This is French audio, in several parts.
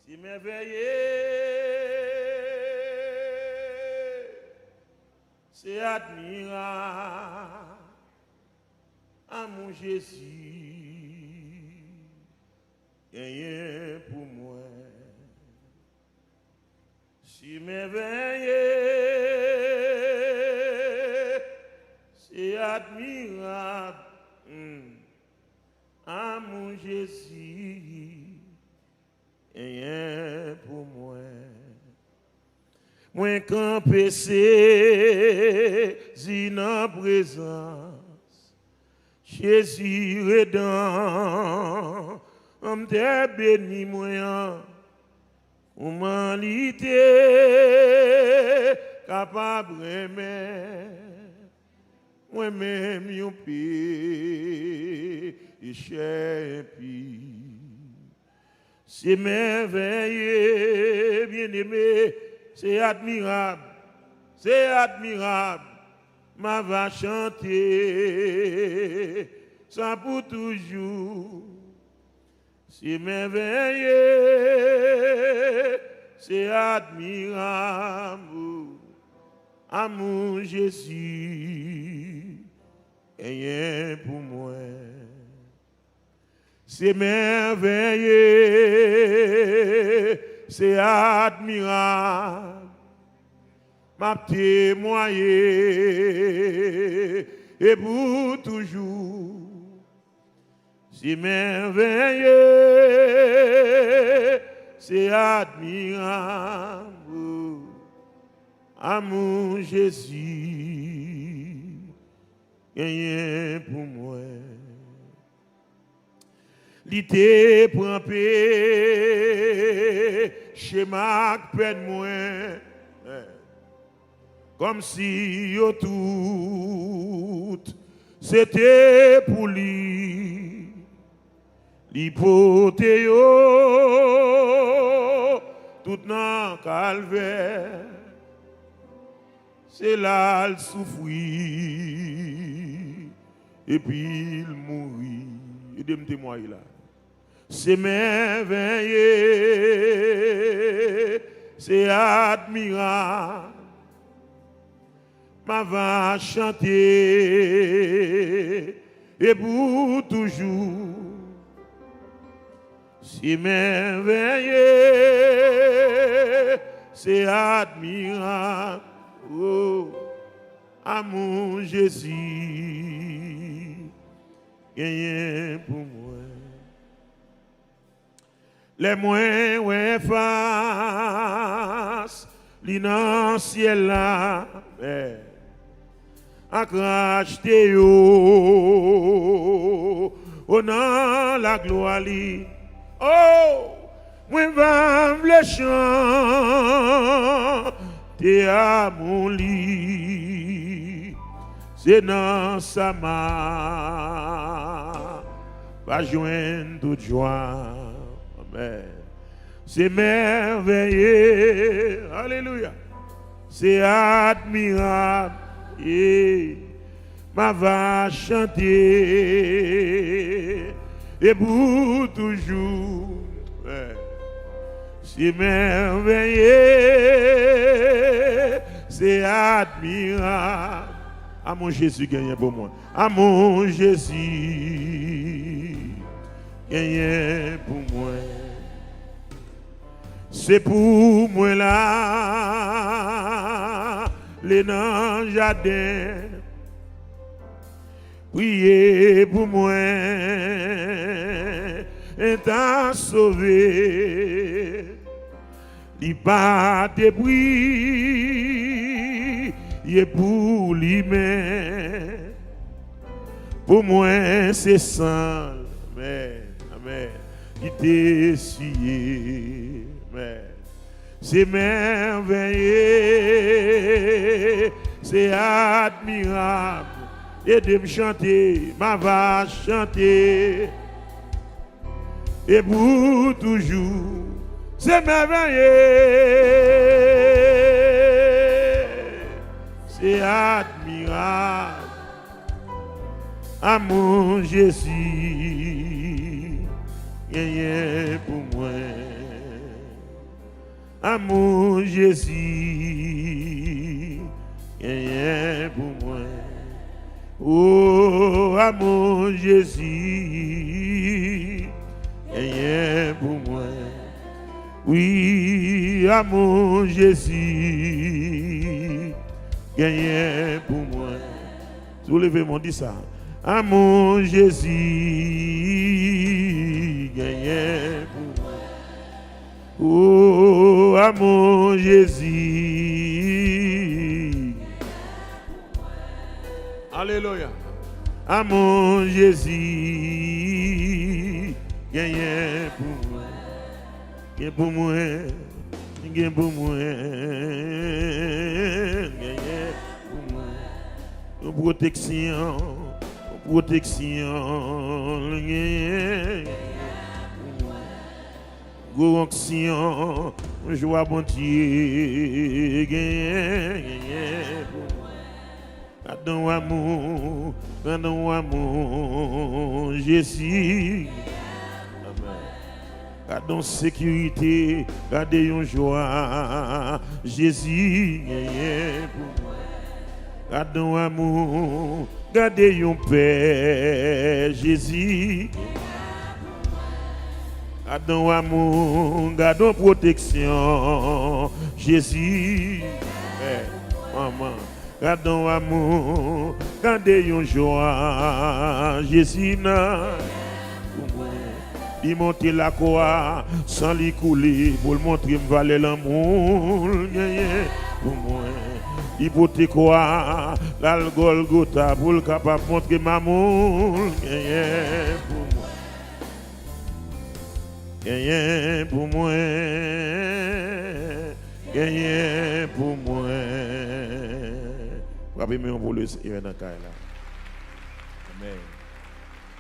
Si merveilleux, c'est admirable à mon Jésus, rien pour moi. Si merveilleux, c'est admirable à mon Jésus, rien pour moi. Moi campé c'est en présence, Jésus redent, on te béni moi, humanité capable d'aimer, moi-même yon péché puis. C'est merveilleux, bien-aimé, c'est admirable, ma va chanter, ça pour toujours. C'est merveilleux, c'est admirable, à mon Jésus, rien pour moi. C'est merveilleux, c'est admirable, m'a témoigné et pour toujours. C'est merveilleux, c'est admirable, à mon Jésus, rien pour moi. L'ité prend péché ma peine moins, comme si yo tout c'était pour lui, l'hypothèse tout dans calvaire, c'est là le souffrir et puis il mourit. Aidez-moi témoigner là. C'est merveilleux, c'est admirable, ma va chanter et pour toujours. C'est merveilleux, c'est admirable, oh, à mon Jésus, rien pour moi. Les moins face, l'inanciel là, à cracher yo, on a la gloire. Oh, moi va me chanter à mon lit, c'est dans sa main, va joindre toute joie. Amen. C'est merveilleux, alléluia, c'est admirable, et ma va chanter et pour toujours. C'est merveilleux, c'est admirable, à mon Jésus gagne pour moi, à mon Jésus gagne pour moi. C'est pour moi là, les dans jardin, priez pour moi, et t'a sauvé, il pas de bruit, il est pour lui-même, pour moi c'est sang, amen, amen, qui t'est scié, amen. C'est merveilleux, c'est admirable, et de me chanter, ma va chanter, et pour toujours, c'est merveilleux, c'est admirable, à mon Jésus, gagné pour moi. Amour Jésus, gagné pour moi. Oh, amour Jésus, gagné pour moi. Oui, amour Jésus, gagné pour moi. Soulevez-moi, dis ça. Amour Jésus, gagné pour moi. Oh, amour Jésus. Alléluia. Amour Jésus, gagné pour moi. Gagné pour moi. Gagné pour moi. Gagné pour moi. Une protection. Protection. Gagné. Correction, joie bon Dieu, gagné pour moi. Gardons amour, Jésus. Amen. Gardons sécurité, gardons joie, Jésus, gagné pour moi. Gardons amour, gardons paix, Jésus. Gardons amour, gardons protection, Jésus. Maman, gardons amour, gardons joie, Jésus. Il monte la croix sans lui couler pour le montrer me valer l'amour. Pour moi, il porte quoi, la Golgotha pour le capable montrer m'amour. Pour moi. Gagné pour moi, gagné pour moi. Rappelez-moi pour le Seigneur dans le cas là. Amen.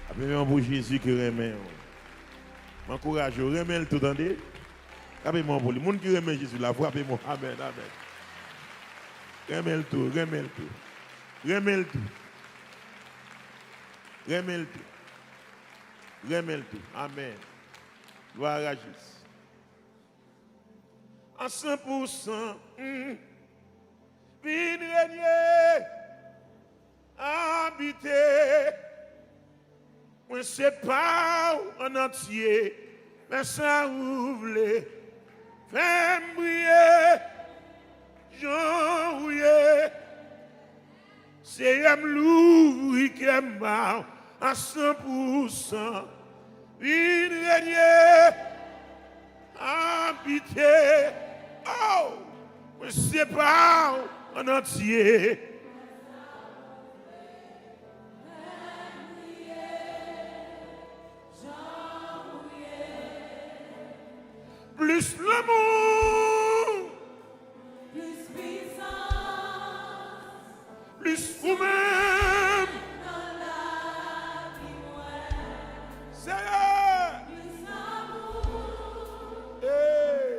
Rappelez-moi pour Jésus qui remet. M'encourage, remet le tout, attendez. Rappelez-moi pour les gens qui remet Jésus là, frappez-moi. Amen, amen. Remet le tout, remet le tout. Remet le tout. Remet le tout. Remet le tout. Amen. Gloire à Jésus. À 100%, vin régner, habiter. Moi, c'est pas en entier, mais ça ouvre. Fais briller, Jean rouillé. C'est un loup qui est mort à 100%. Vin régner, habiter. Oh, je ne sais pas en entier. Plus l'amour, plus puissance, plus vous-même. Seigneur, plus amour,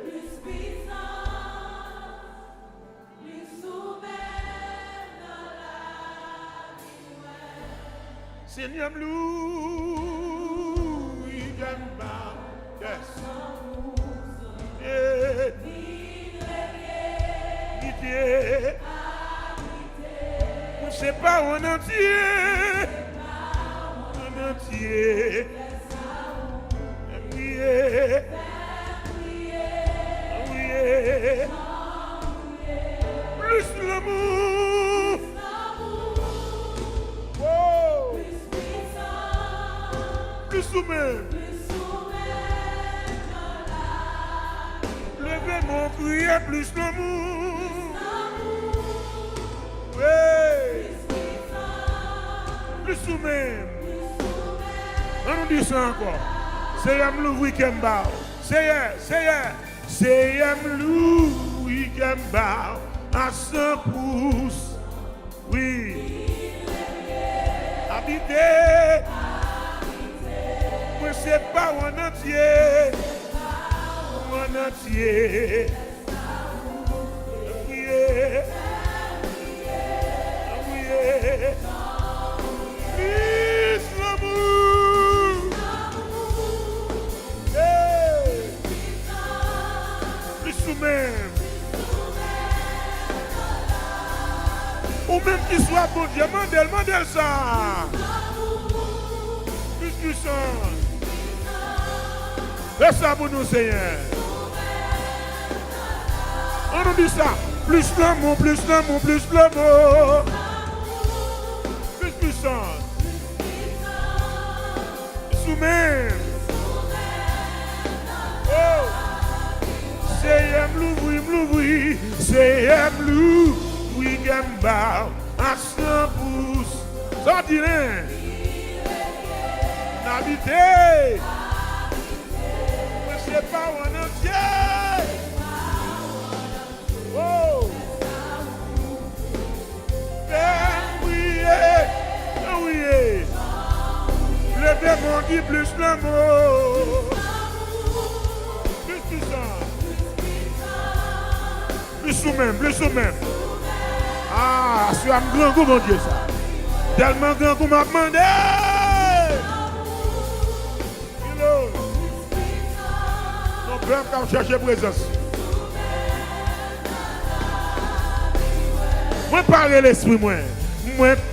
plus puissance, plus vous-même dans la vie. Seigneur, Louis, Gamba, yes. C'est pas en entier, en entier. Plus l'amour, plus vous-même. Levez mon cri, plus l'amour. Plus vous-même. On nous dit ça encore. C'est un loup qui me bat. C'est un loup qui me bat à 100 pouces. Oui. Habiter. Moi, c'est pas en entier. En entier. Plus l'amour, même. Ou même qui soit bon Dieu, mandel ça. Plus puissant. Fais ça pour nous, Seigneur. On nous dit ça. Plus l'amour, plus l'amour, plus l'amour. Plus puissant. Sous-même. Oh. C'est m'louvri. C'est m'louvri, gamba. À 100 pouces. Sorti rien. N'habiter. C'est pas un entier. Oh. Oui. Le démon dit plus l'amour. Plus puissant. Plus sous-même. Ah, c'est un grand goût, mon Dieu, ça. Tellement grand goût m'a demandé. Mon peuple qui cherche présence. Moi parler l'esprit moi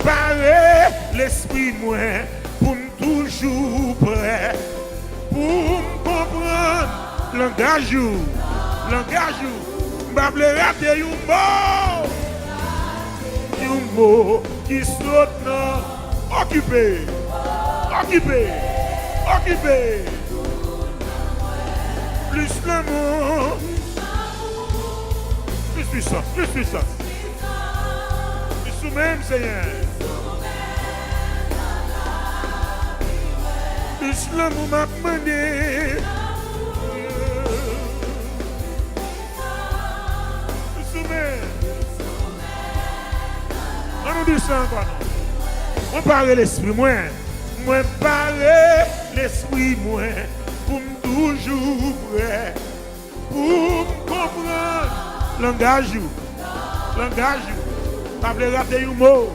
parler l'esprit pour me toujours prêt pour me comprendre langage m'bable rater un mot qui saute non occupé plus l'amour plus puissance même Seigneur. Plus l'amour m'a demandé. Plus même. On nous dit ça encore. On parle l'esprit moi parle l'esprit pour me toujours prêt pour me comprendre langage. M'avle rater un mot.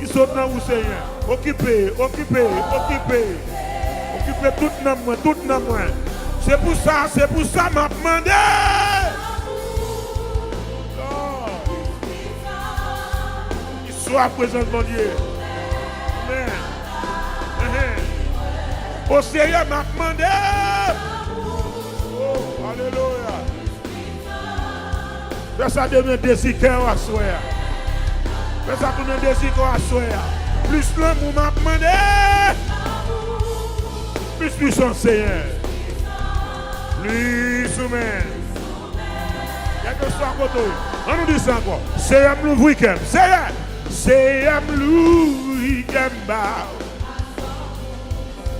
Qui saute dans vous, Seigneur. Occupez tout dans moi. C'est pour ça, m'a demandé. Qu'il soit présent, mon Dieu. Amen. Au Seigneur m'a demandé. Oh, alléluia. Fais ça de mes désirs à soir. Fais ça pour mes désirs à soir. Plus l'amour m'a demandé. Plus puissant Seigneur. Plus humain. Quelque soit à côté. On nous dit ça encore. Seigneur m'ouvre week-end. Seigneur m'ouvre week-end.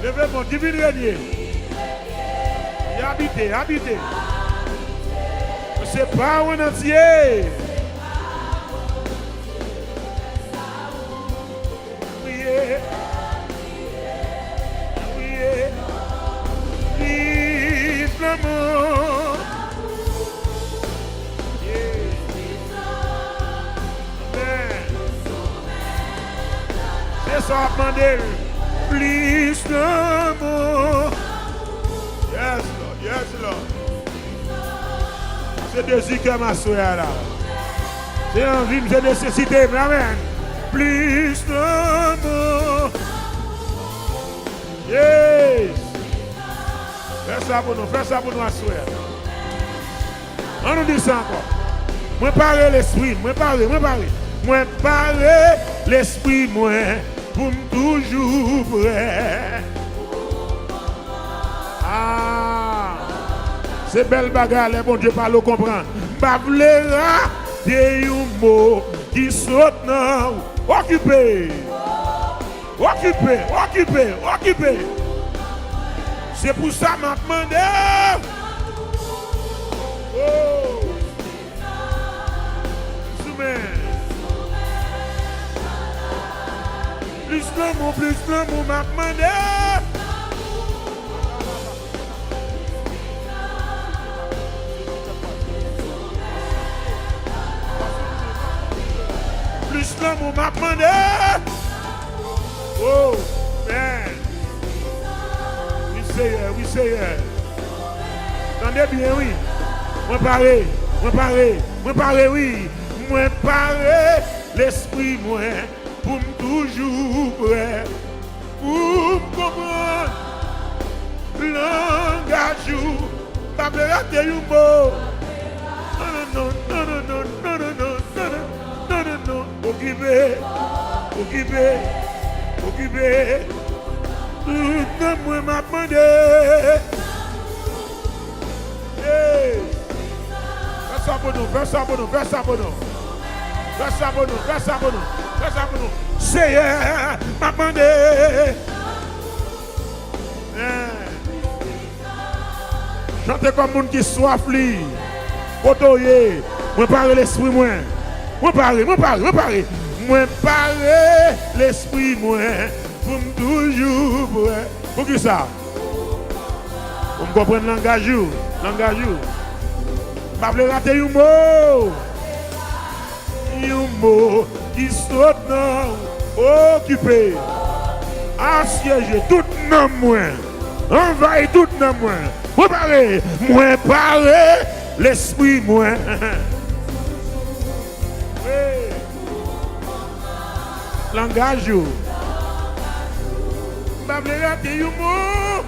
Levez mon divin régnier. Et habitez. C'est pas un entier. Priez. Vive l'amour. C'est ça à demander. Plus l'amour. Yes, Lord. C'est désir que ma soeur là. C'est envie, c'est nécessité, amen. Plus d'amour. Yes. Fais ça pour nous, ma soeur. On nous dit ça encore. Moi parler l'esprit, moi parler l'esprit, pour me toujours prêt. Ah. C'est belle bagarre, les bon Dieu pas le comprendre. Bablera des mots qui sautent non. Occupé. C'est pour ça que m'a demandé. Oh. Plus l'amour m'a demandé. Plus l'amour m'a demandé. Oh, man. We say it. Attendez bien, oui. Moi paré, oui. Moi paré, l'esprit, moi, pour toujours prêt. Pour comprendre, langage, pas me rater un mot. Non. Occupé. Tout le monde m'a demandé. Fais ça pour nous. Seigneur m'a demandé. Chantez comme monde qui soif li. Kotoye, moi parle l'esprit moi. Moi parle. Moi parle l'esprit moi. Pour toujours pour. Pour qui ça? Pour me comprendre langage. Pas me rater un mot qui saute non occupé. Assiégé tout non moins. Envahi tout non moins. Moi parle l'esprit moi. Langage. Pas me rater un mot.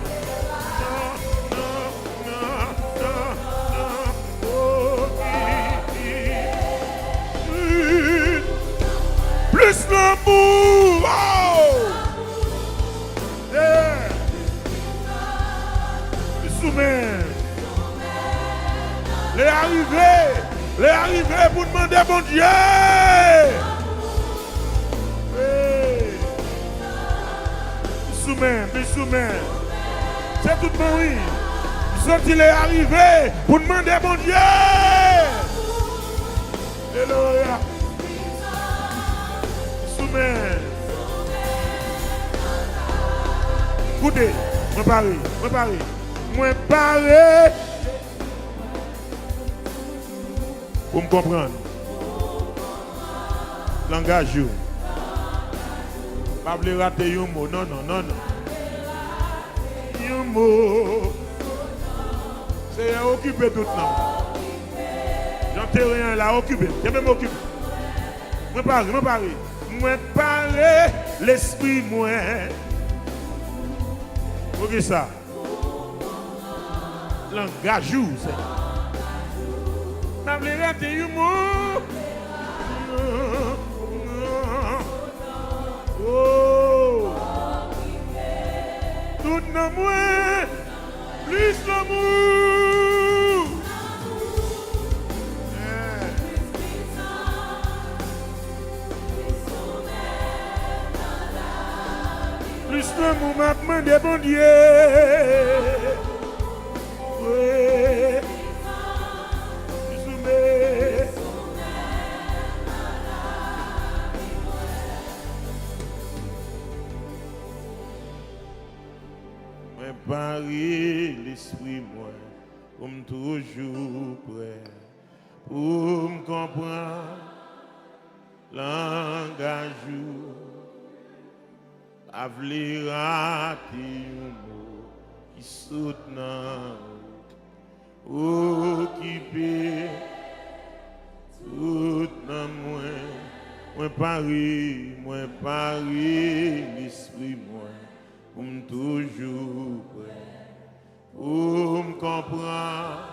Plus l'amour. Oh! Yeah. Soumet. Les arrivés pour demander bon Dieu. Hey. Soumet. C'est tout bon oui. Sont-ils arrivés pour demander bon Dieu. Alléluia. Écoutez, moi parler. Pour me comprendre. Langage. Pas vouloir rater un mot. Non. Un mot. C'est occupé tout le temps. J'entends rien là, occupé. Je vais m'occuper. Moi parler. Moi parler l'esprit moi. Ok ça. Langage c'est. N'a pas raté un mot. Oh. Tout dans moi. Plus l'amour. Plus l'amour m'a demandé bon Dieu. Oui. Moi parie l'esprit moi, comme toujours prêt, pour me comprendre, langage. Avli rater un mot qui saute dans occupé tout dans moi parie l'esprit moi pour me toujours prêt pour me comprendre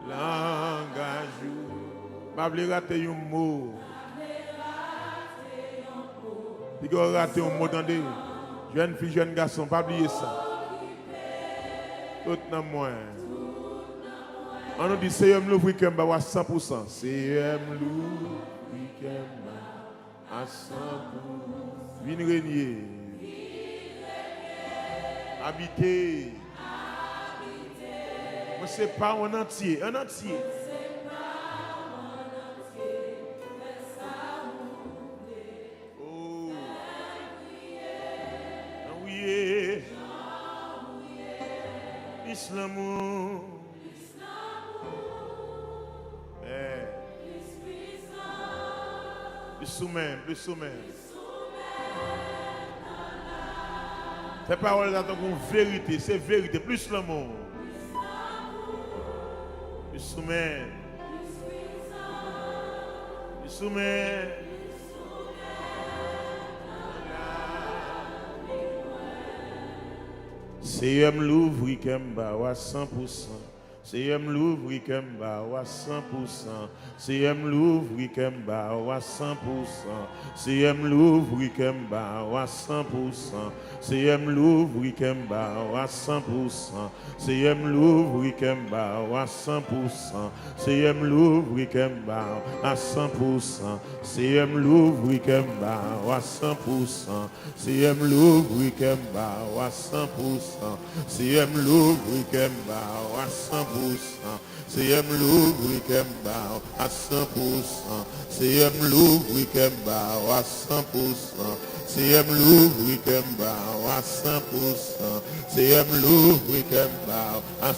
langage pas rater un mot. Il faut rater un mot, attendez. Jeune fille, jeune garçon, pas oublier ça. Tout dans moi. On nous dit, c'est un loup qui est à 100%. C'est un loup qui est à 100%. Vine régner. Habiter. Moi, c'est pas en entier. L'amour. Plus soumet. Ces paroles sont une vérité, c'est vérité, plus l'amour. Je soumets. Je soumets. C'est l'ouvri Kemba à 100%. C'est l'ouvri Kemba à 100%. C'est l'ouvri Kemba à 100%. C'est l'ouvri Kemba à 100%. C'est l'ouvri Kemba à 100%. C'est l'ouvri Kemba à 100%. C'est l'ouvri Kemba à 100%. C'est l'ouvri Kemba à 100%. C'est l'ouvri Kemba à 100%. C'est l'ouvri Kemba à 100%. C'est l'ouvri Kemba à 100%. C'est l'ouvri Kemba à 100%. C'est l'ouvri Kemba à 100%. C'est l'ouvri Kemba à 100%.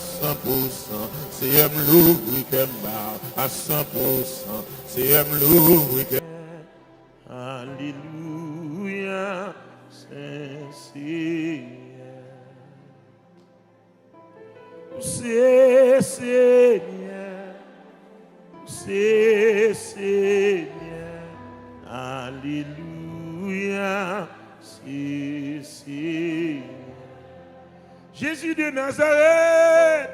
C'est l'ouvri Kemba à 100%. C'est l'ouvri Kemba. Alléluia, Saint-Seigneur. C'est Seigneur, c'est Seigneur, alléluia, c'est Seigneur. Jésus de Nazareth,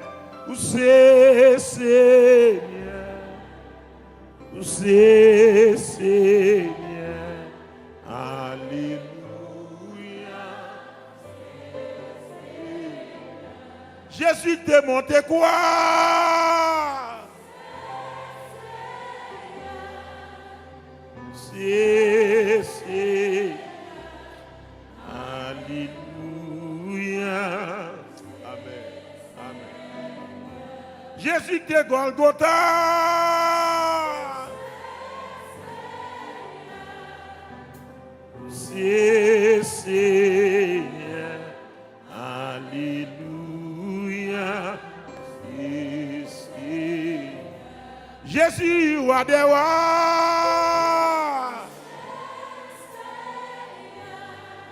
c'est Seigneur, c'est Seigneur, alléluia. Jésus te monté quoi? C'est alléluia. Amen. Amen. Jésus te Golgotha. C'est Seigneur. Alléluia. Jésus, roi des rois.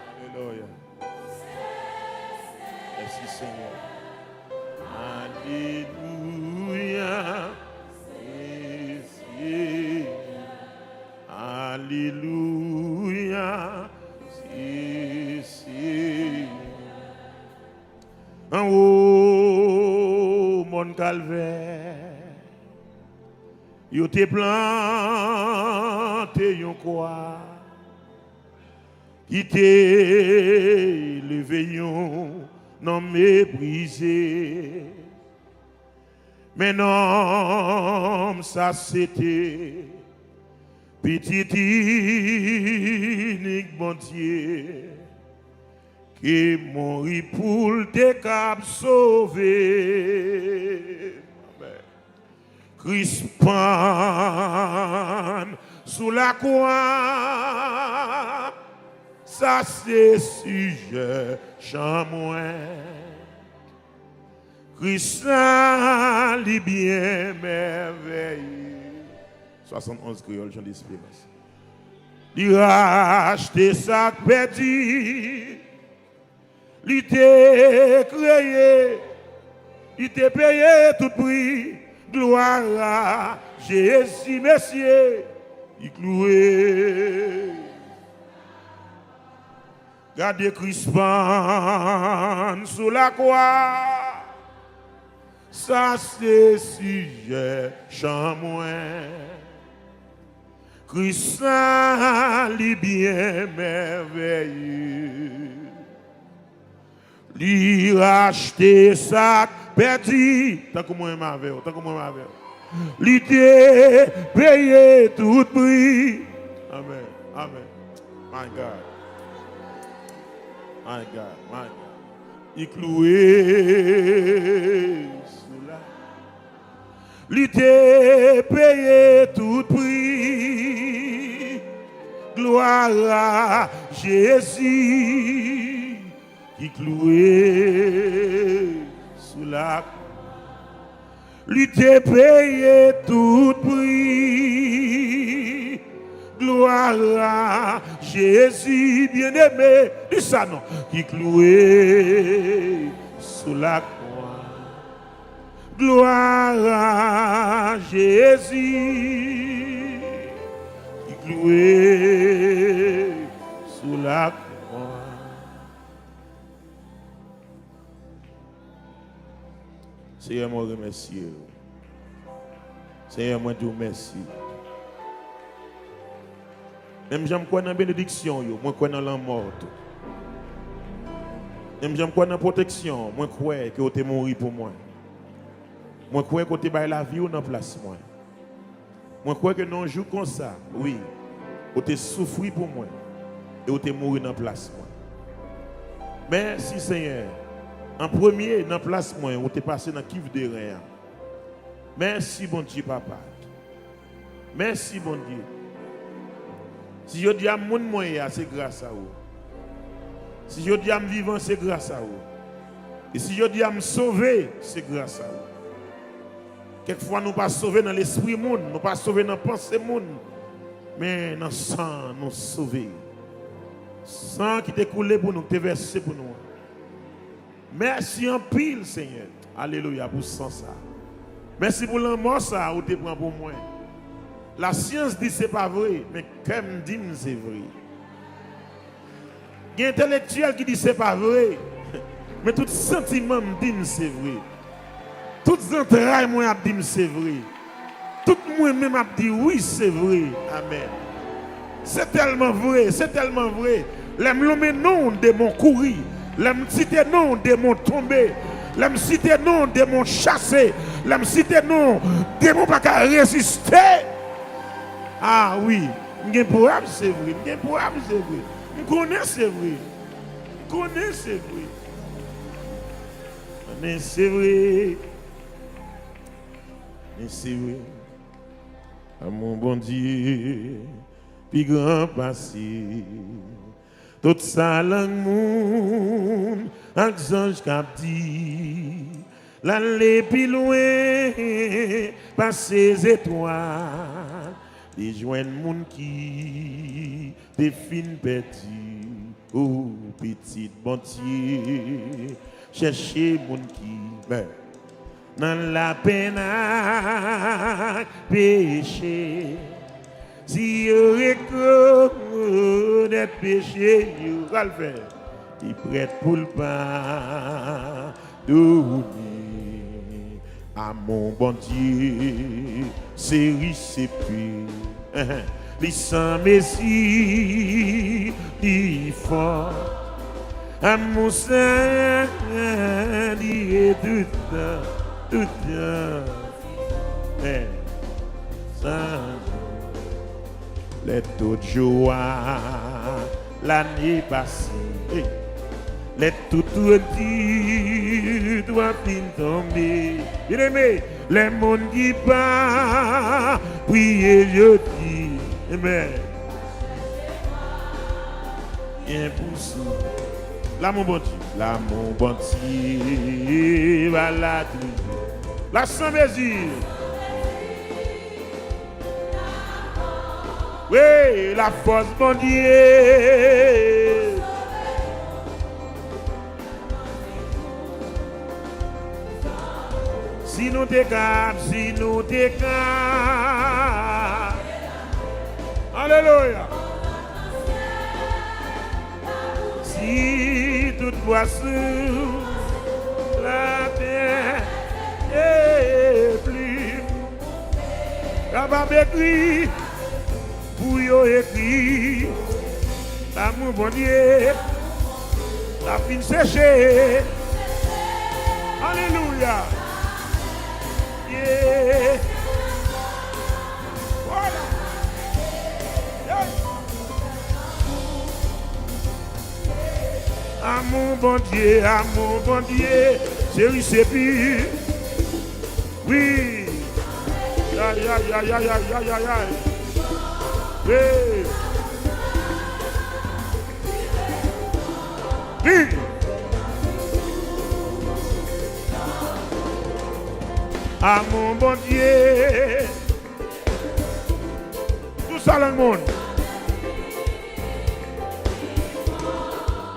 Alléluia. Merci Seigneur. Alléluia. Alléluia. En haut, mon calvaire. Yo te planté yon quoi qui te levé yon non méprisé. Mais non, ça c'était petit unique bon Dieu qui mourit pour te cap sauver. Crispin sous la croix, ça c'est sujet chamois. Christin li bien merveilleux. 71 créoles, Jean d'Espérance. Il racheté ça perdu. Il t'a créé, il t'a payé tout prix. Gloire à Jésus, Messieurs, il cloué. Gardez Crispin sous la croix, ça c'est sujet chamois. Crispin, li bien merveilleux. Li racheté ça perdu, tant que moi m'avais, tant que moi m'avais. Li te payé tout prix. Amen, amen. My God, my God, my God. Il cloué sous la. Li te payé tout prix. Gloire à Jésus. Qui cloué sous la croix, lui t'ai payé tout prix. Gloire à Jésus bien-aimé, dis ça non, qui cloué sous la croix. Gloire à Jésus, qui cloué sous la croix. Seigneur, moi remercie. Seigneur, moi te remercie. Même j'aime quoi dans la bénédiction, moi crois dans la mort. Même j'aime quoi dans la protection, moi crois que tu es mort pour moi. Moi crois que tu as la vie dans place moi. Moi crois que dans un jour comme ça, oui, tu as souffert pour moi et tu es mort dans place moi. Merci Seigneur. En premier dans place moi, tu es passé dans kiff de rien. Merci bon Dieu papa. Merci bon Dieu. Si je dis à mon moyen, c'est grâce à vous. Si je dis à me vivant, c'est grâce à vous. Et si je dis à me sauver, c'est grâce à vous. Quelquefois, nous ne pas sauver dans l'esprit monde, nous ne pas sauver dans la pensée monde, mais dans le sang, nous sauver. Sang qui t'est coulé pour nous, qui t'est versé pour nous. Merci en pile, Seigneur. Alléluia pour ça. Merci pour l'amour ça, où tu prends pour moi. La science dit que ce n'est pas vrai, mais comme dit c'est vrai. Il y a un intellectuel qui dit que ce n'est pas vrai, mais tout sentiment me dit que c'est vrai. Tout entrailles moi dit que c'est vrai. Tout moi-même a dit oui, c'est vrai. Amen. C'est tellement vrai, c'est tellement vrai. L'aime le nom de mon courir, l'aime citer nom de mon tomber, l'aime citer nom de mon chasser, l'aime citer nom de mon pas résister. Ah oui, je pourrais, c'est vrai. Je pourrais, c'est vrai. Je connais, c'est vrai. Je connais, c'est vrai. Mais c'est vrai. Mais c'est vrai. À mon bon Dieu, puis grand passé. Tout ça, l'amour, un ange cap dit. L'aller plus loin, par ces étoiles. Des joints moun qui des fins petits, oh petit bon Dieu, chercher moun qui dans la peine péché. Si vous reconnaissez péché, vous allez faire. Il prête pour le pas donner à mon bon Dieu, c'est riche, c'est pur. Les sans messie, il fort. À mon sein, il est tout le temps. Les taux joie, l'année passée. Les tout doivent tomber. Bien aimé, les mondes qui partent, priez, je dis, amen. Bien poussé. Là, mon bon Dieu. Là, mon bon Dieu. Voilà tout. La sans mesure. Oui, la force, mon Dieu. Si nous décapons, si nous décapons. Alléluia. Si toute poisson, la terre est plus capable d'écrire, pour y écrire, l'amour bon Dieu, la fin séchée. Alléluia. Yeah. Voilà. Yeah. À mon bon Dieu, chérie, c'est pire. Oui. Aïe, aïe, aïe, aïe, aïe, aïe, aïe. Oui. Oui. À mon bon Dieu. Tout ça le monde.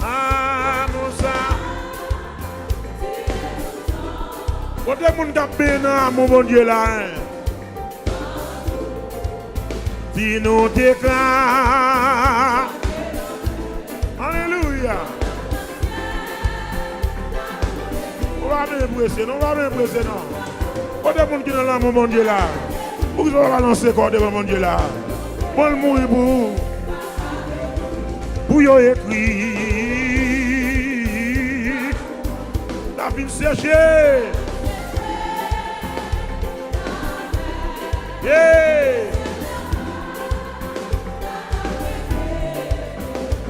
À mon ça. Quand les gens qui bénissent mon bon Dieu là, si nous déclarons, alléluia. On va m'impressionner, non. Quand les gens qui sont là, mon bon Dieu là, pour qu'ils soient balancés quoi devant mon Dieu là, pour le mourir pour y écrire, la vie chercher. Yeah.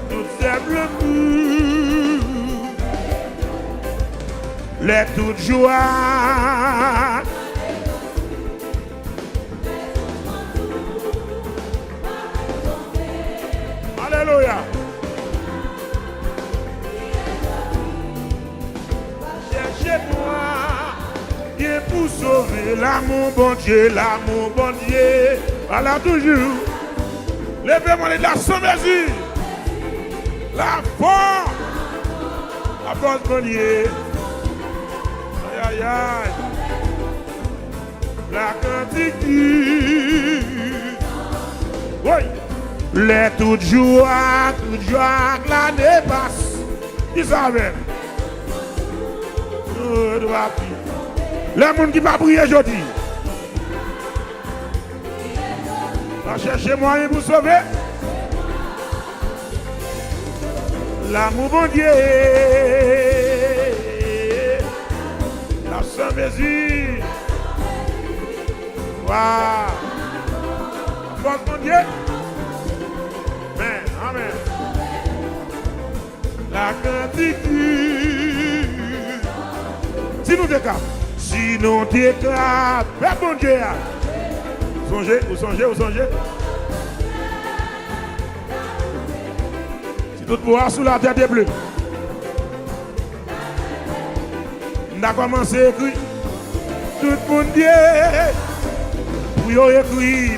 Tout simplement, les toutes joie. Alléluia. Cherchez-moi. Pour sauver l'amour bon Dieu, voilà toujours. Levez-moi les la sans mesure. La force. La force bon Dieu. Aïe aïe aïe. La quantité. Oui. Les toutes joie, l'année passe. Ils savent. Les gens qui ne pas prier aujourd'hui. Va chercher moyen pour sauver. L'amour bon Dieu. La sans mesure. Waouh. Force bon Dieu. Amen. Amen. La quantité. Si nous décapons. Si nous déclarons, bon Dieu, songez. Si tout bois sous la tête est bleue, on a commencé à écrire. Tout le monde dit,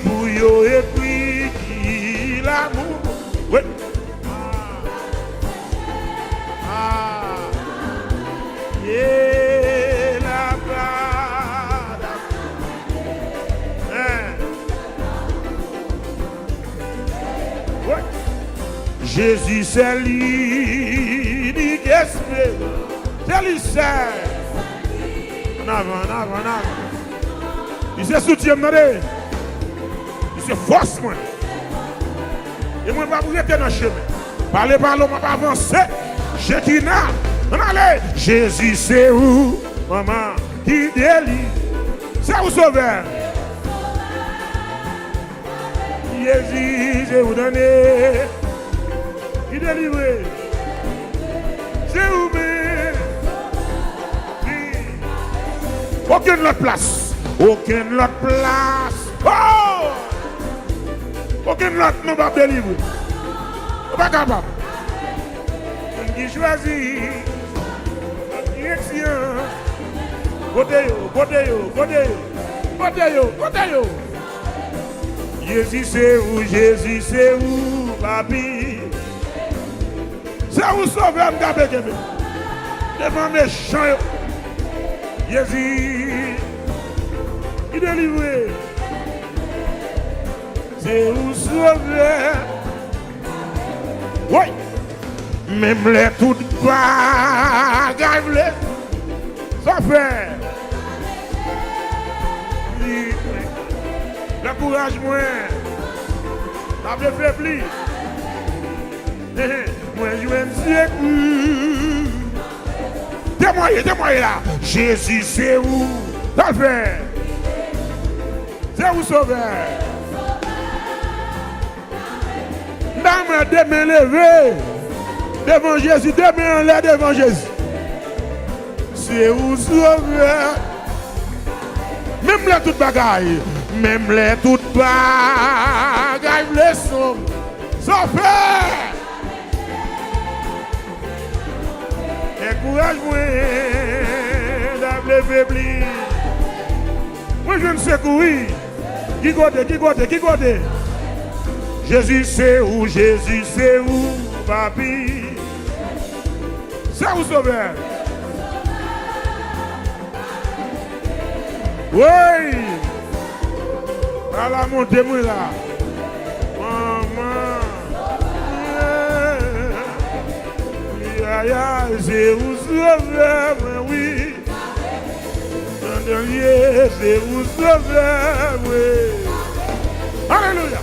pour y écrire, l'amour. Oui. Yeah. Jésus c'est lui qui espère. C'est lui seul. En avant. Il se soutient, il se force moi. Et moi je ne vais pas vous rester dans le chemin. Parlez, on ne va pas avancer. Je dis non. On allez. Jésus c'est où, maman, qui délivre. C'est où sauveur. Jésus c'est où donner. Qui délivre. C'est où mais. Aucune autre place. Oh! Aucune autre nous va délivrer. On va pas capable. On qui choisit. Direction. Côté yo. Jésus c'est où, papi. C'est où sauver m'gabé. Devant méchant. Jésus, il délivre. C'est où sauver. Oui. Même les toutes bagailles. Ça fait. Le courage moins. La vie faibli. Moi je vais me dire. Témoignez là. Jésus c'est où? Ça fait. C'est où sauveur? Dame deux mains levées devant Jésus, deux mains en l'air devant Jésus. C'est où sauveur? Même les toutes bagailles, les sont sauveurs. Encourage-moi d'appeler faibli. Moi je ne sais courir. Qui côté? Jésus c'est où, papi? C'est où sauveur? Oui. À la montée, moi là. Maman. C'est où sauver, oui. C'est où sauver, oui. Alléluia.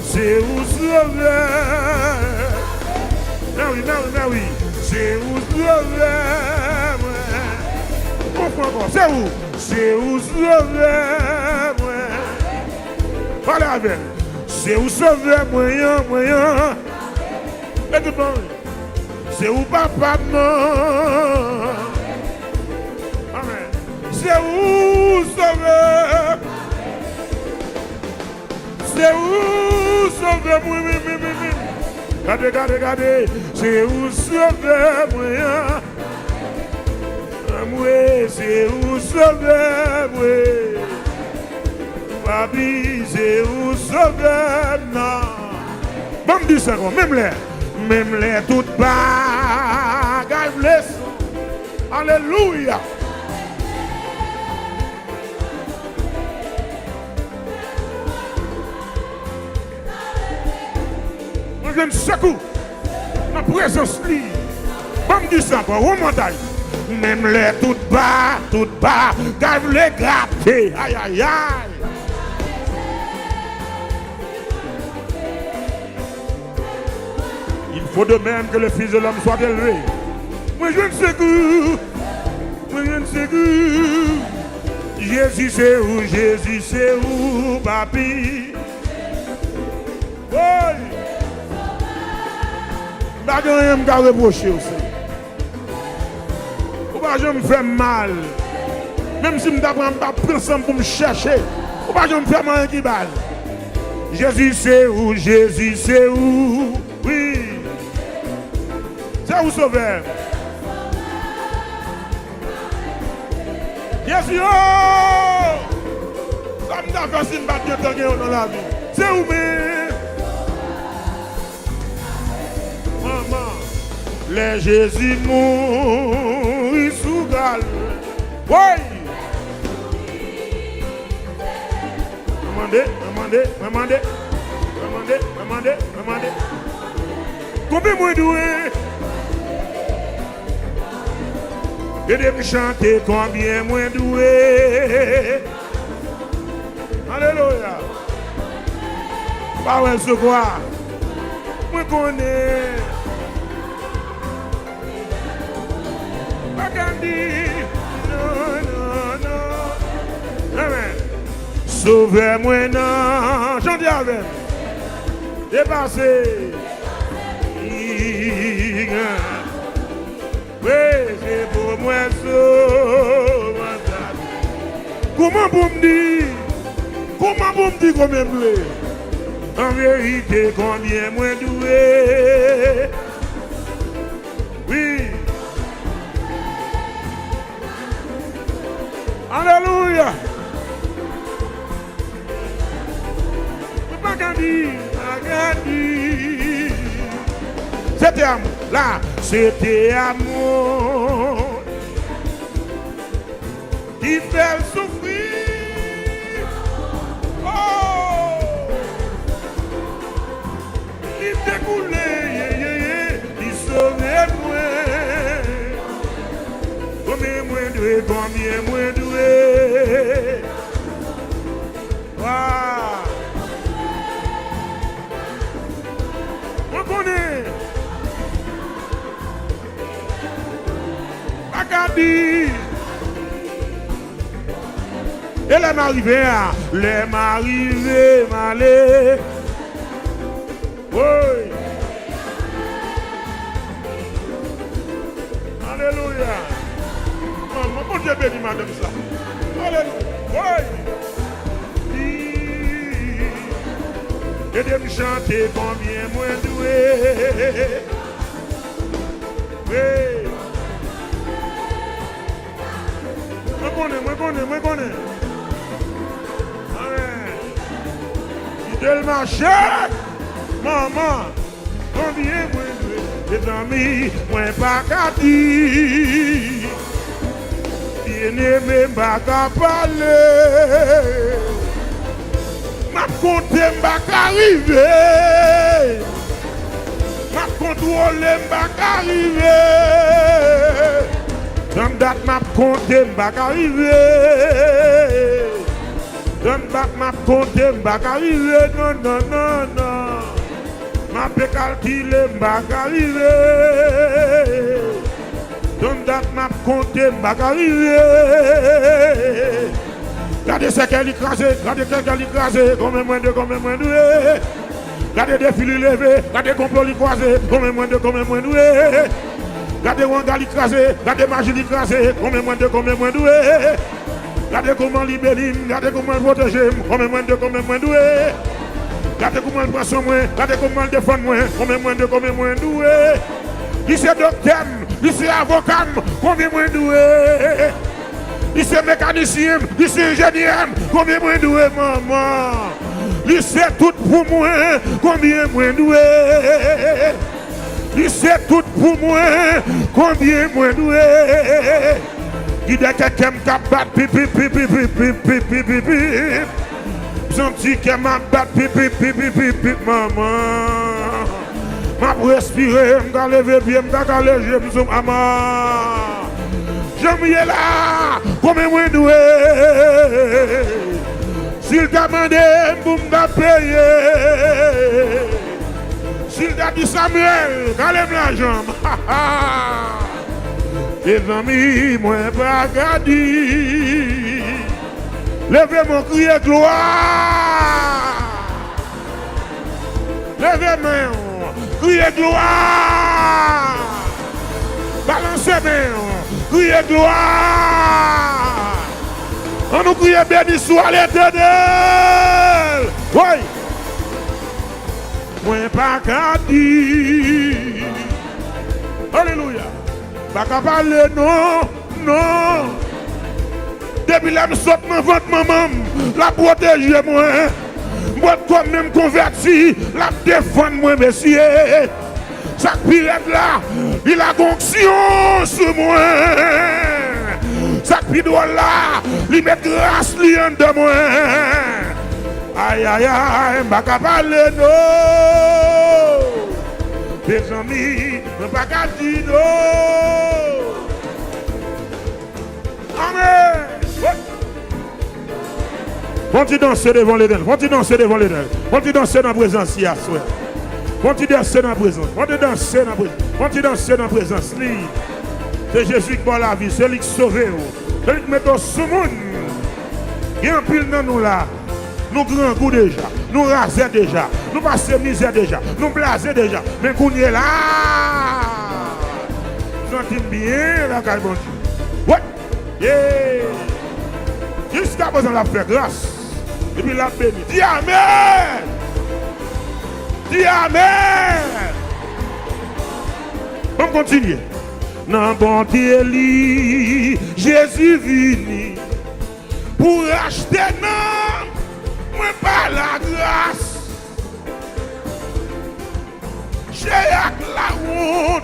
C'est où sauver. Mais oui. C'est où sauver, oui. C'est où? C'est où sauver, oui. Parlez avec. C'est où sauver, moyen. Et tout le monde. C'est où papa non. Amen. C'est où sauver. C'est où sauver moi. Regardez. C'est où sauver moi. C'est où sauver moi. Papi, c'est où sauver non. Bon me dire ça même les toutes bagailles blessées. Alléluia. Moi je ne secoue. Ma présence libre. Bon me dire ça pour remonter. Même les toutes bagailles les gratter. Aïe. Il faut de même que le Fils de l'homme soit élevé. Moi je ne sais que. Jésus c'est où, papi. Oui. Pas de rien me reprocher aussi. Ou pas je me fais mal. Même si je ne prends pas personne pour me chercher. Ou pas je me fais mal qui balle. Jésus c'est où. Oui. C'est où sauveur? Jésus, oh! Ça me fait si je ne bats pas dans la vie. C'est où, mais? Maman, les Jésus mourit sous galère. Oui! Demandez. Combien moi doué? Et de me chanter combien moins doué. Alléluia. Pas ouais ce quoi. Moi connais. Pas Gandhi. Non. Amen. Sauvez-moi non. Chantez avec. Dépassez. Oui, c'est pour moi ça. Comment vous me dites combien blé? En vérité, combien moins doué? Oui. Alléluia. Pas Gandhi. C'était amour. Là, c'était amour qui fait souffrir. Oh, qui découlait, qui sauvait moi. Combien moins doué. Waouh. On connaît. Agadi. Et les m'arrivés, m'aller. Oui. Alléluia. Mon Dieu béni madame ça. Alléluia. Oui. Et de me chanter combien moins doué. Oui. Moi connais. Amen. Il te le marché. Maman. Combien moins doué. Les amis, moins pas qu'à dire. bien-aimé m'a parler. M'a compté m'a arrivé. M'a contrôlé m'a arrivé. Dans date m'a compté m'a arrivé. Dans date m'a compté m'a arrivé. Non non non non. M'a calculé m'a arrivé. Dans date m'a compté m'a arrivé. Regardez ce qu'elle écrasé, regardez ce qu'elle écrasé, combien moins de, combien moins de. Regardez des fils levés, regardez complot écrasé, combien moins de, combien moins de. Regardez Wanga écrasé, regardez Magie écrasé, combien moins de, combien moins de. Regardez comment libérer, regardez comment protéger, combien moins de, combien moins de. Regardez comment elle prend son moins, regardez comment elle défend moins, combien moins de, combien moins de. Lycée docteur, lycée avocat, combien moins de. Lycée mécanicien, lycée ingénieur, combien moins doué, maman? Lycée tout pour moi, combien moins doué? Lycée tout pour moi, combien moins doué? Il y a quelqu'un qui a battu, pipi, pipi, pipi, pipi, pipi. Senti qu'elle m'a battu, pipi, pipi, pipi, maman. M'a respiré, m'a levé bien, m'a léger, maman. J'aime là, combien moins doué. S'il t'a demandé, pour me payer. S'il t'a dit Samuel, calme la jambe. Les amis, moi, pas gadi. Levez mon cri de gloire. Levez mon cri de gloire. Balancez main. Criez gloire. On nous crie béni soit l'Éternel. Oui. Moi pas qu'à dire. Alléluia. Pas qu'à parler non, non. Depuis là me saute dans votre maman, la protéger moi. Moi quand même converti, la défendre moi messieurs. Chaque pirate là, il a fonction sur moi. Chaque pidois là, il met grâce de moi. Aïe aïe aïe, pas qu'à parler non. Mes amis, pas qu'à dire non. Amen. Vont-ils danser devant l'Éternel? Vont-ils danser devant l'Éternel? Vont-ils danser dans la présence hier soir? Vont-ils danser dans la présence? Vont-ils danser dans la présence? Vont-ils danser dans la présence? C'est Jésus qui bat la vie, c'est lui qui sauve. C'est lui qui met au monde. Il y a un pile dans nous là. Nous grand goût déjà. Nous rasons déjà. Nous passons misère déjà. Nous blasons déjà. Mais qu'on y est là. Nous sentons bien la caille bon Dieu. Ouais. Yeah. Jusqu'à présent, la fait grâce. Et puis la béni. Dis Amen. Dis Amen. On continue. Dans bonté li, Jésus vini pour acheter non, moi par la grâce. J'ai la honte,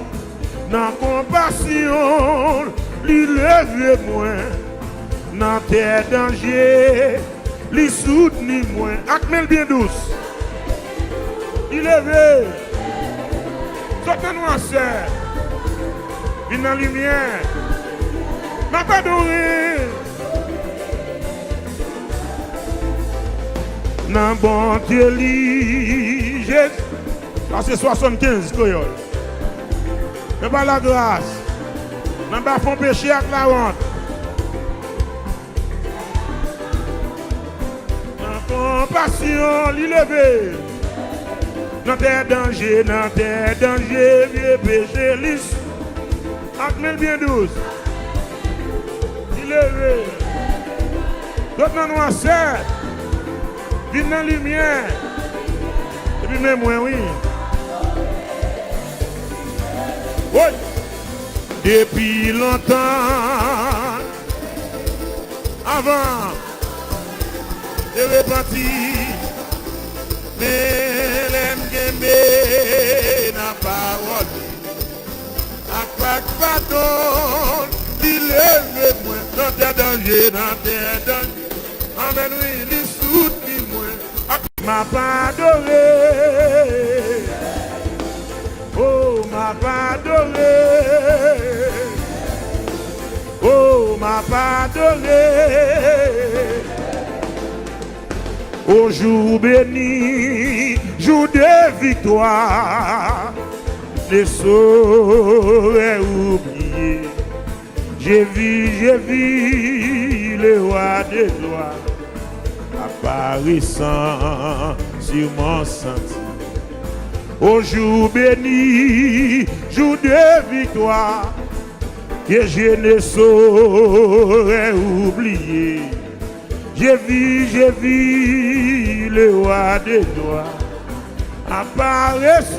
dans compassion, lui lever moi, dans tes dangers, lui soutenir moi. Acmel bien douce, il levé, sortez-nous en serre. Viens dans la lumière. N'a pas doré. N'a bonté li. Là c'est 75 coyote. N'a pas la grâce. N'a pas fond péché avec la honte. N'a compassion li levé. Dans tes dangers, vieux péché lisse. Acmel bien douce. Il est levé. D'autres dans nous serre. Viens dans la lumière. Et puis même moi, oui. Oui. Depuis longtemps. Avant. De repentir. Mais l'aime n'a parole. Pardon, il lève-moi dans tes dangers, Amen, oui, il soutient-moi. M'a pardonné. Oh, m'a pardonné. Oh, m'a pardonné. Au jour béni, jour de victoire, ne saurais oublier. J'ai vu le roi des gloires apparaissant sur mon sentier. Au jour béni, jour de victoire, que je ne saurais oublier. J'ai vu le roi des gloires apparaissant.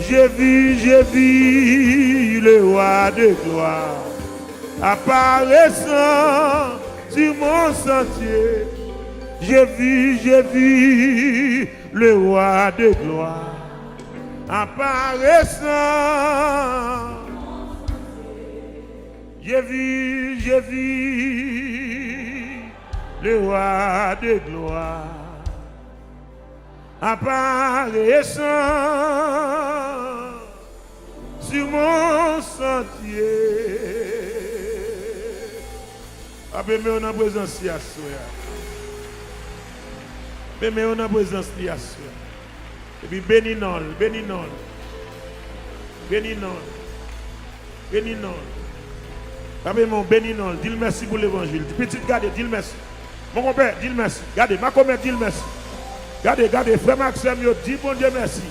J'ai vu le roi des gloires apparaissant sur mon sentier. J'ai vu le roi des gloires apparaissant. J'ai vu le roi de gloire apparaissant sur mon sentier. Après, mais on a présence de mais on a présence de et puis béni non. Après, mon béni non, dis merci pour l'évangile. Petit gardez, dis merci. Mon compère, dis merci. Gardez, ma commère, dis merci. Gardez, frère Maxime, dis bon Dieu merci.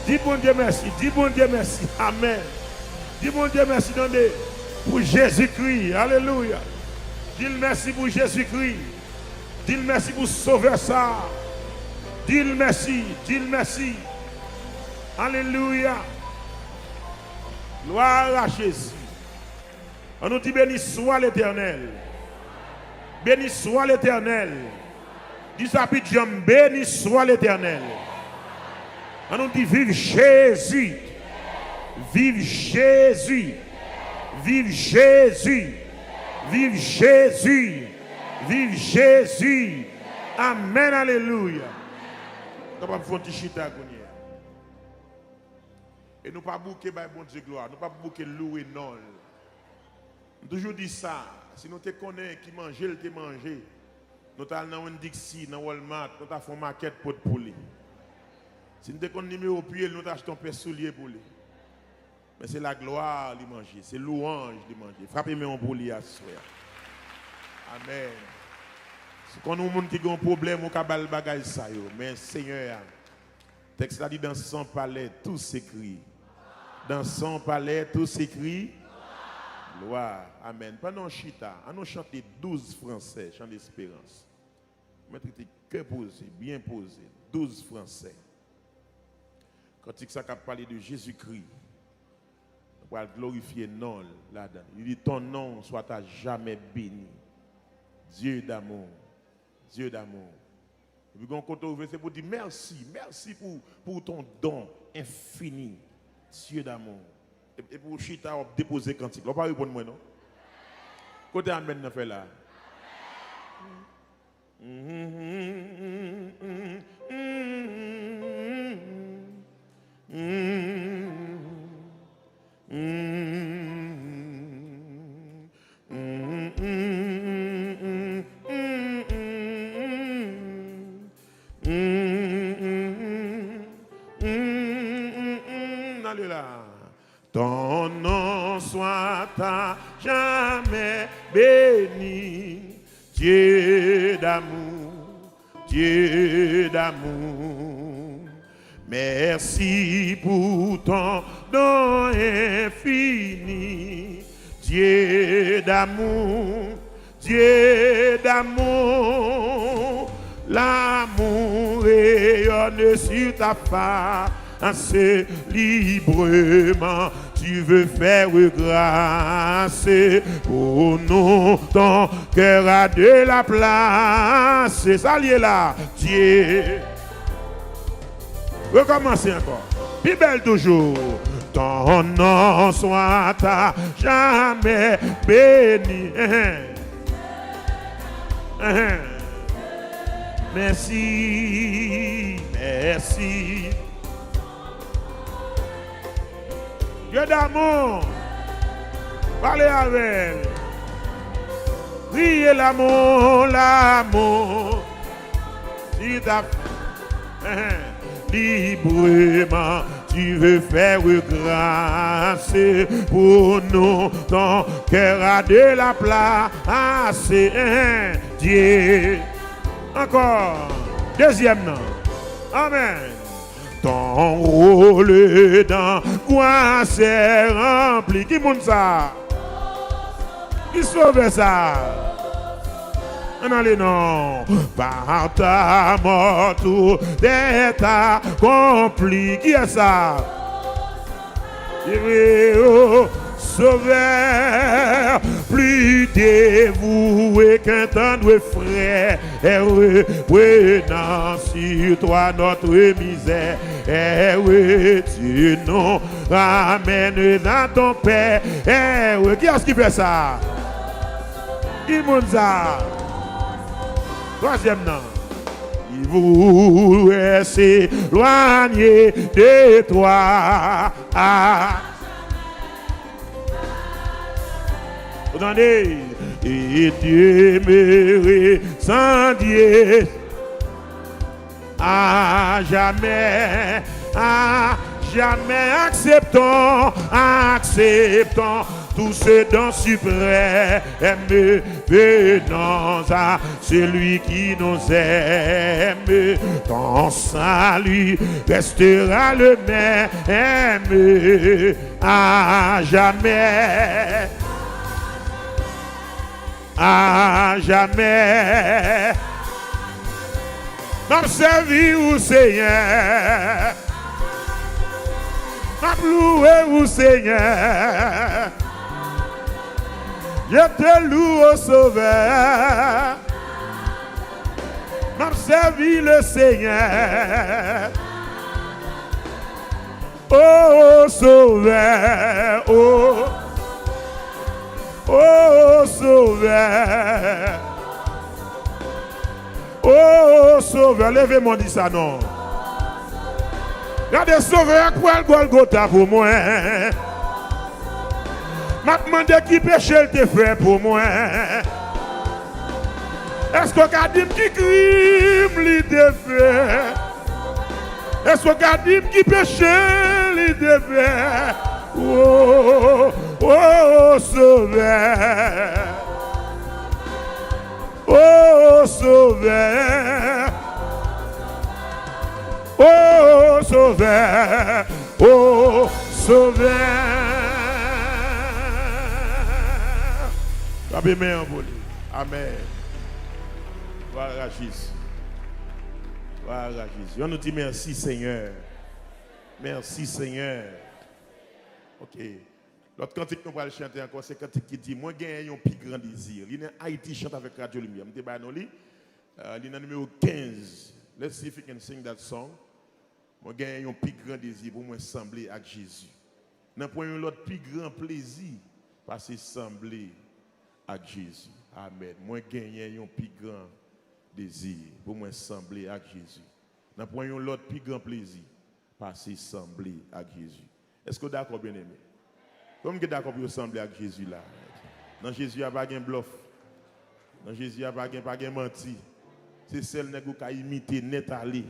Dis bon Dieu merci. Dis bon Dieu merci. Amen. Dis bon Dieu merci pour Jésus-Christ. Alléluia. Dis merci pour Jésus-Christ. Dis merci pour sauver ça. Dis merci. Alléluia. Gloire à Jésus. On nous dit béni soit l'Éternel. Béni soit l'Éternel. Dis ça, Pidjam, béni soit l'Éternel. On nous dit vive Jésus. Vive Jésus. Vive Jésus. Vive Jésus. Vive Jésus. Amen, alléluia. Nous ne pouvons pas faire et nous ne pouvons pas bouquer bon Dieu gloire. Nous ne pouvons pas bouquer louer non. Toujours dit ça, si nous te connaissons qui mange, il te mange. Nous allons dans un Dixie, dans Walmart, nous avons fait une maquette pour le poulet. Si nous te connaissons numéro pied, nous achetons un peu soulier pour lui. Mais c'est la gloire de manger, c'est louange de manger. Frappez-moi pour lui à soi. Amen. Si quand nous avons un problème, nous avons des bagages ça. Mais Seigneur, le texte a dit dans son palais, tout s'écrit. Dans son palais, tout s'écrit. Gloire. Amen. Pendant chita, on chante 12 français, chant d'espérance. Mettez que posé, bien posé. 12 français. Quand il s'est parlé de Jésus-Christ, on va glorifier non là-dedans. Il dit ton nom soit à jamais béni. Dieu d'amour. Dieu d'amour. Et puis quand on c'est pour dire merci pour ton don infini. Dieu d'amour. Et pour chita, on déposer cantique. On va pas répondre moi non. Côté amen on fait là. Allez là. Ton nom soit à jamais béni, Dieu d'amour, Dieu d'amour. Merci pour ton don infini, Dieu d'amour, Dieu d'amour. L'amour rayonne sur ta face librement. Tu veux faire grâce pour nous, ton cœur a de la place. C'est ça lié là, Dieu. Recommencez encore. Plus belle toujours. ton nom soit à jamais béni. Merci, merci. Dieu d'amour, parlez avec elle. Priez l'amour, l'amour. Si t'as librement, tu veux faire grâce pour nous. Ton cœur a de la place. Dieu. Encore. Deuxième nom. Amen. Ton rôle dans quoi c'est rempli. Qui monte ça? Qui sauve ça? Non, les noms. Par ta mort, tout est accompli. Qui est ça? Sauveur, plus dévoué qu'un tant de frères, prenant sur toi notre misère, tu nous ramènes dans ton Père. Qui est-ce qui fait ça? Qui monte ça? Troisième nom. Il vous est éloigné de toi. Attendez. Et Dieu me sans Dieu à jamais acceptons tout ce dont suprême venons à celui qui nous aime. Ton salut restera le même à jamais. À jamais. M'a servi au Seigneur. M'a loué au Seigneur. Je te loue au Sauveur. M'a servi le Seigneur. Oh Sauveur, oh Sauveur. Oh Sauveur, levez-moi, dis ça non. Regardez Sauveur, quoi le Golgotha pour moi. M'a demandé qui péché il te fait pour moi. Est-ce qu'on a dit qui crime il te fait? Est-ce qu'on a dit qui péché il te fait? Oh, oh Sauveur. Oh Sauveur. Oh Sauveur. Oh Sauveur. Amen. Voilà Rachis. Voilà Rachis. On nous dit merci Seigneur. Merci Seigneur. Ok. L'autre cantique qu'on va chanter encore, c'est cantique qui dit moi gagne un plus grand désir. Il est Haïti chante avec Radio Lumière. Je vais vous dire, il est numéro 15. Let's see if you can sing that song. Moi gagne un plus grand désir pour moi sembler avec Jésus. N'a point l'autre plus grand plaisir parce que sembler avec Jésus. Amen. Moi gagne un plus grand désir pour moi sembler avec Jésus. N'a point l'autre plus grand plaisir parce que sembler avec Jésus. Est-ce que vous êtes d'accord, bien aimé? Comme vous êtes d'accord pour ressembler avec Jésus là? Dans Jésus, il n'y a pas de bluff. Dans Jésus, il n'y a pas de menti. C'est celle qui a imité, net aller.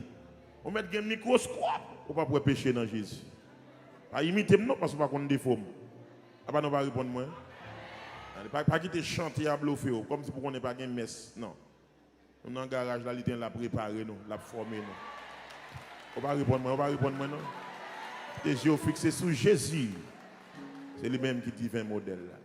On met un microscope pour ne pas pécher dans Jésus. Pas imiter, non, parce qu'on ne va pas défaut. Ah bah non, pas répondre moi. Pas quitter chanter à bluffer, comme si on n'est pas de messe. Non. On est dans le garage, là, il l'a préparé, l'a formé. On va répondre moi, non. Les yeux fixés sur Jésus. C'est lui-même qui dit un modèle là.